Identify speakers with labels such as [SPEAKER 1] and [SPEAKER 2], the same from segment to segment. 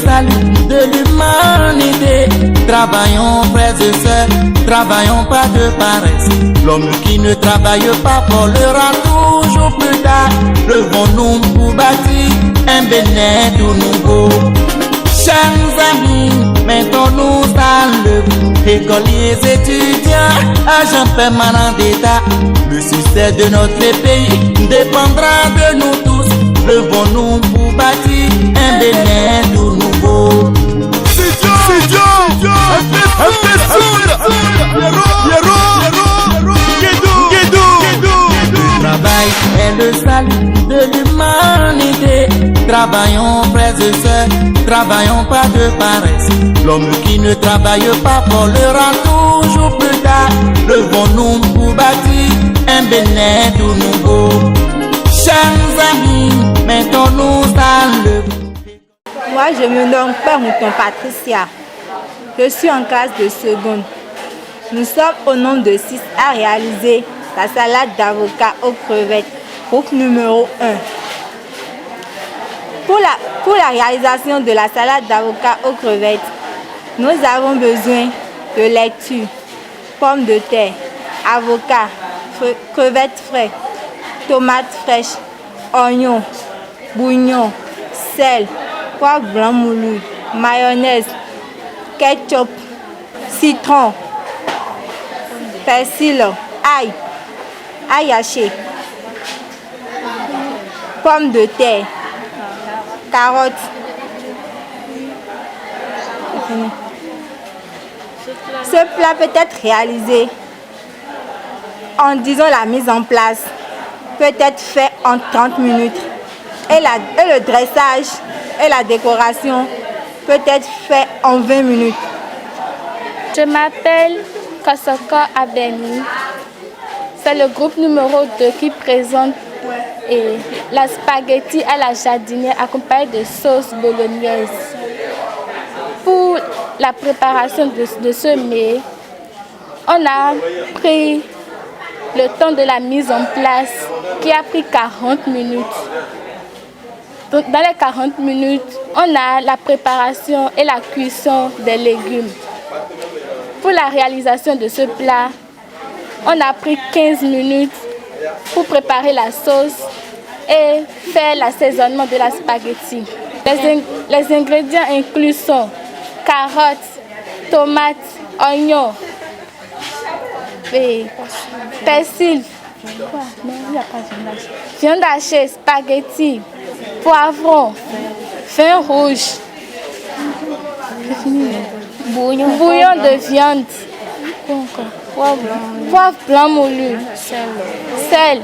[SPEAKER 1] salut de l'humanité. Travaillons frères et sœurs, travaillons pas de paresse. L'homme qui ne travaille pas volera toujours plus tard. Levons-nous pour bâtir un Bénin tout nouveau. Chers amis, mettons-nous dans le écoliers, étudiants, agents permanents d'État. Le succès de notre pays dépendra de nous tous. Levons-nous pour bâtir un Bénin tout nouveau. Le travail est le salut de l'humanité. Travaillons frères et sœurs, travaillons pas de paresse. L'homme qui ne travaille pas volera toujours plus tard. Levons-nous pour bâtir un Bénin tout nouveau. Chers amis, mettons-nous dans le...
[SPEAKER 2] Moi, je me nomme Père Mouton Patricia. Je suis en classe de seconde. Nous sommes au nombre de 6 à réaliser la salade d'avocat aux crevettes, groupe numéro 1. Pour la réalisation de la salade d'avocat aux crevettes, nous avons besoin de laitue, pommes de terre, avocats, crevettes frais, tomates fraîches, oignons, bouillon, sel, poivre blanc moulu, mayonnaise, ketchup, citron, persil, ail haché, pommes de terre, carottes. Ce plat peut être réalisé en disant la mise en place, peut être fait en 30 minutes et le dressage et la décoration peut être fait en 20 minutes.
[SPEAKER 3] Je m'appelle Kosoko Abeni. C'est le groupe numéro 2 qui présente la spaghetti à la jardinière accompagnée de sauce bolognaise. Pour la préparation de ce mets, on a pris le temps de la mise en place qui a pris 40 minutes. Donc, dans les 40 minutes, on a la préparation et la cuisson des légumes. Pour la réalisation de ce plat, on a pris 15 minutes pour préparer la sauce et faire l'assaisonnement de la spaghetti. Les ingrédients inclus sont carottes, tomates, oignons, persil, viande hachée, spaghetti, poivron, vin rouge, bouillon de viande, poivre blanc moulu, sel.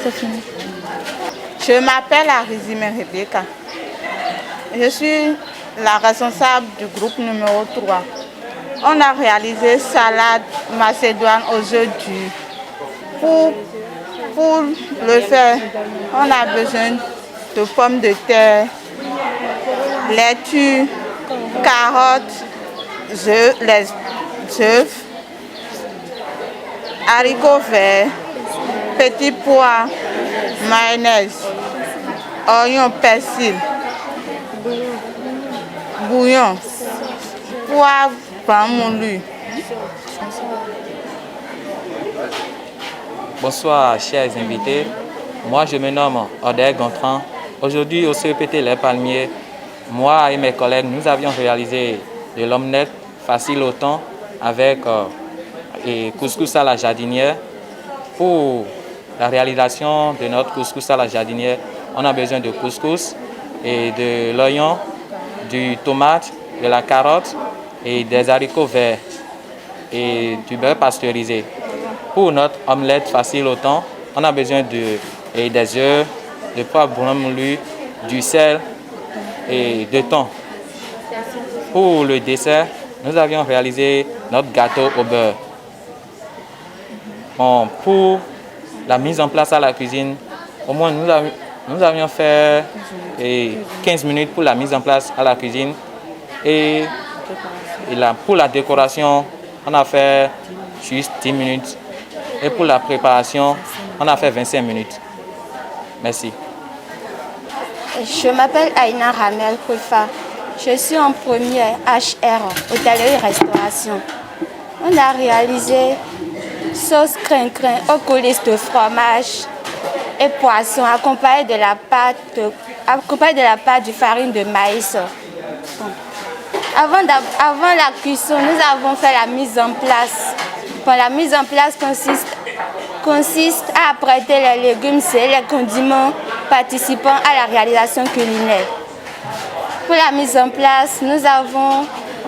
[SPEAKER 3] C'est fini.
[SPEAKER 4] Je m'appelle Arizime Rebecca. Je suis la responsable du groupe numéro 3. On a réalisé salade macédoine aux œufs durs. Pour le faire, on a besoin de pommes de terre, laitue, carottes, les œufs, haricots verts, petits pois, mayonnaise, oignons, persil, bouillon, poivre blanc moulu.
[SPEAKER 5] Bonsoir chers invités, moi je me nomme Odette Gontran. Aujourd'hui au CEPT Les Palmiers, moi et mes collègues, nous avions réalisé de l'omelette facile au temps avec couscous à la jardinière. Pour la réalisation de notre couscous à la jardinière, on a besoin de couscous et de l'oignon, du tomate, de la carotte et des haricots verts et du beurre pasteurisé. Pour notre omelette facile au temps, on a besoin des œufs, de poivre blanc moulu, du sel et de thon. Pour le dessert, nous avions réalisé notre gâteau au beurre. Bon, pour la mise en place à la cuisine, au moins nous avions fait 15 minutes pour la mise en place à la cuisine. Et pour la décoration, on a fait juste 10 minutes. Et pour la préparation, on a fait 25 minutes. Merci.
[SPEAKER 6] Je m'appelle Aïna Ramel Koulfa.
[SPEAKER 3] Je suis en première HR, hôtellerie-restauration. On a réalisé sauce crin-crin aux coulisses de fromage et poisson accompagné de la pâte de farine de maïs. Avant la cuisson, nous avons fait la mise en place. Bon, la mise en place consiste à apprêter les légumes et les condiments participant à la réalisation culinaire. Pour la mise en place, nous avons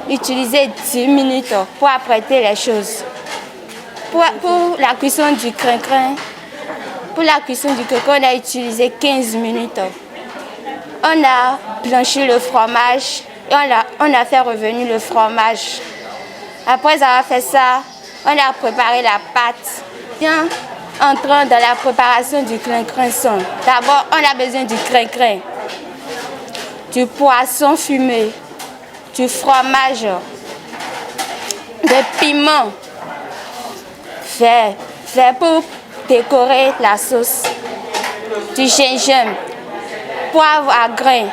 [SPEAKER 3] utilisé 10 minutes pour apprêter les choses. Pour la cuisson du crin-crin, on a utilisé 15 minutes. On a blanchi le fromage et on a fait revenir le fromage. Après avoir fait ça, on a préparé la pâte. Bien, entrant dans la préparation du crin-crin. D'abord, on a besoin du crin-crin, du poisson fumé, du fromage, des piments fait pour décorer la sauce, du gingembre, poivre à grains,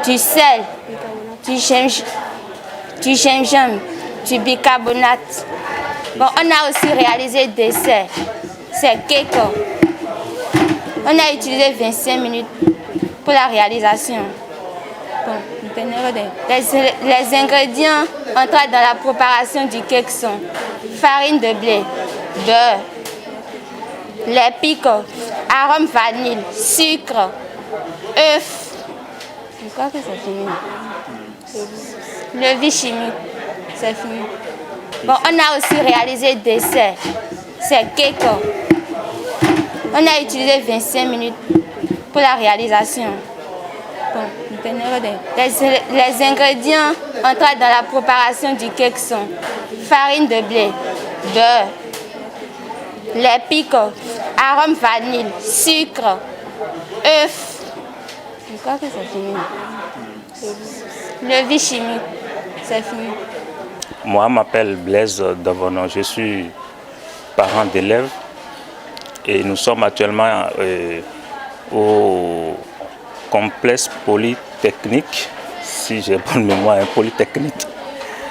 [SPEAKER 3] du sel, du gingembre, du bicarbonate. Bon, on a aussi réalisé le dessert, c'est cake. On a utilisé 25 minutes pour la réalisation. Bon, les ingrédients entrant dans la préparation du cake sont farine de blé, beurre, lait piquant, arôme vanille, sucre, œuf. Je crois que c'est fini. Levain chimique, c'est fini. Bon, on a aussi réalisé le dessert, c'est cake. On a utilisé 25 minutes pour la réalisation. Bon, les ingrédients entrant dans la préparation du cake sont farine de blé, beurre, lait piquant, arôme vanille, sucre, œuf. Je crois que c'est fini. Levain chimique, c'est fini.
[SPEAKER 6] Moi, je m'appelle Blaise Davono, je suis parent d'élèves et nous sommes actuellement au complexe polytechnique, si j'ai bonne mémoire, un polytechnique,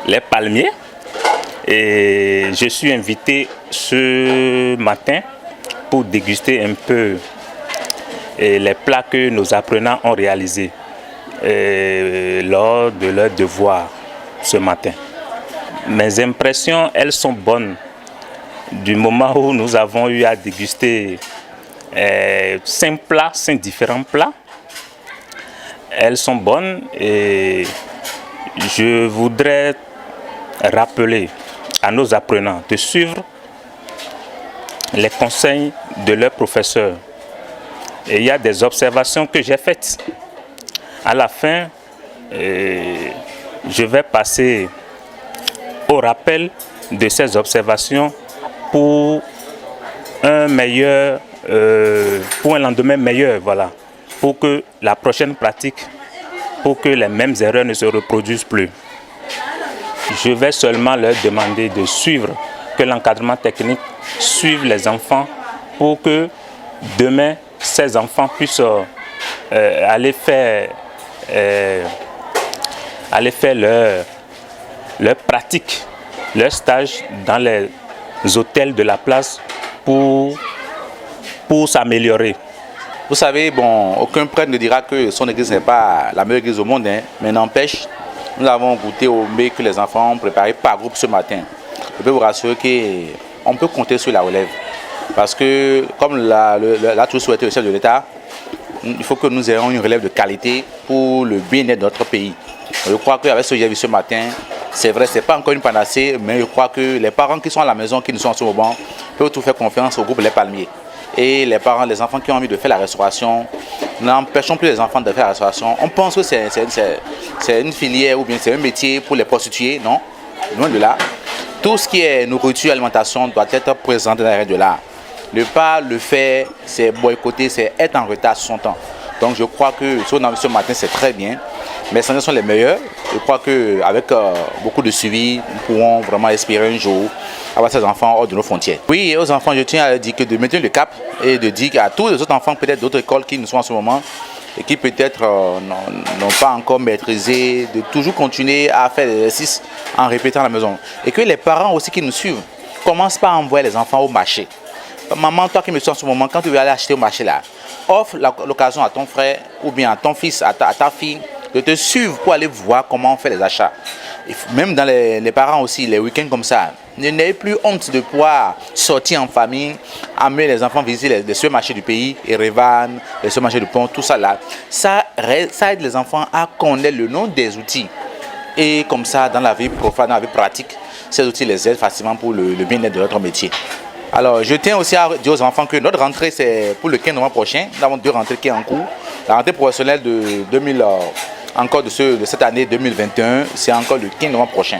[SPEAKER 6] Les Palmiers. Et je suis invité ce matin pour déguster un peu les plats que nos apprenants ont réalisés lors de leur devoir ce matin. Mes impressions, elles sont bonnes du moment où nous avons eu à déguster 5 différents plats. Elles sont bonnes et je voudrais rappeler à nos apprenants de suivre les conseils de leurs professeurs. Et il y a des observations que j'ai faites. À la fin, je vais passer au rappel de ces observations pour un lendemain meilleur, voilà, pour que la prochaine pratique, pour que les mêmes erreurs ne se reproduisent plus. Je vais seulement leur demander de suivre, que l'encadrement technique suive les enfants pour que demain, ces enfants puissent aller faire leur pratique, leur stage dans les hôtels de la place pour s'améliorer.
[SPEAKER 7] Vous savez, bon, aucun prêtre ne dira que son église n'est pas la meilleure église au monde, hein, mais n'empêche, nous avons goûté au mets que les enfants ont préparé par groupe ce matin. Je peux vous rassurer qu'on peut compter sur la relève. Parce que, comme l'a toujours souhaité le chef de l'État, il faut que nous ayons une relève de qualité pour le bien-être de notre pays. Je crois qu'avec ce que j'ai vu ce matin, c'est vrai, ce n'est pas encore une panacée, mais je crois que les parents qui sont à la maison, qui nous sont en ce moment, peuvent tout faire confiance au groupe Les Palmiers. Et les parents, les enfants qui ont envie de faire la restauration, n'empêchons plus les enfants de faire la restauration. On pense que c'est une filière ou bien c'est un métier pour les prostituées, non, loin de là. Tout ce qui est nourriture, alimentation doit être présenté dans les règles de l'art. Ne pas le faire, c'est boycotter, c'est être en retard sur son temps. Donc je crois que ce qu'on a vu ce matin, c'est très bien. Mes sensations sont les meilleures. Je crois qu'avec beaucoup de suivi, nous pourrons vraiment espérer un jour avoir ces enfants hors de nos frontières. Oui, et aux enfants, je tiens à dire que de maintenir le cap et de dire à tous les autres enfants, peut-être d'autres écoles qui nous sont en ce moment, et qui peut-être n'ont pas encore maîtrisé, de toujours continuer à faire l'exercice en répétant à la maison. Et que les parents aussi qui nous suivent commencent par envoyer les enfants au marché. Maman, toi qui me suis en ce moment, quand tu veux aller acheter au marché là, offre l'occasion à ton frère ou bien à ton fils, à ta fille, de te suivre pour aller voir comment on fait les achats. Et même dans les parents aussi, les week-ends comme ça, n'ayez plus honte de pouvoir sortir en famille, amener les enfants visiter les supermarchés du pays, Erevan, les supermarchés du pont, tout ça là. Ça aide les enfants à connaître le nom des outils. Et comme ça, dans la vie profane, dans la vie pratique, ces outils les aident facilement pour le bien-être de notre métier. Alors, je tiens aussi à dire aux enfants que notre rentrée, c'est pour le 15 novembre prochain. Nous avons 2 rentrées qui sont en cours. La rentrée professionnelle de cette année 2021, c'est encore le 15 novembre prochain.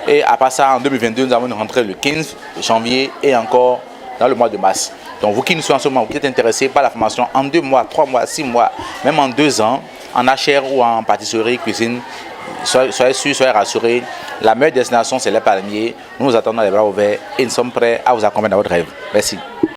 [SPEAKER 7] Et à part ça, en 2022, nous avons une rentrée le 15 janvier et encore dans le mois de mars. Donc, vous qui nous suivez en ce moment, vous qui êtes intéressés par la formation en 2 mois, 3 mois, 6 mois, même en 2 ans, en HR ou en pâtisserie, cuisine, soyez sûrs, soyez rassurés. La meilleure destination, c'est les palmiers. Nous nous attendons les bras ouverts et nous sommes prêts à vous accompagner dans votre rêve. Merci.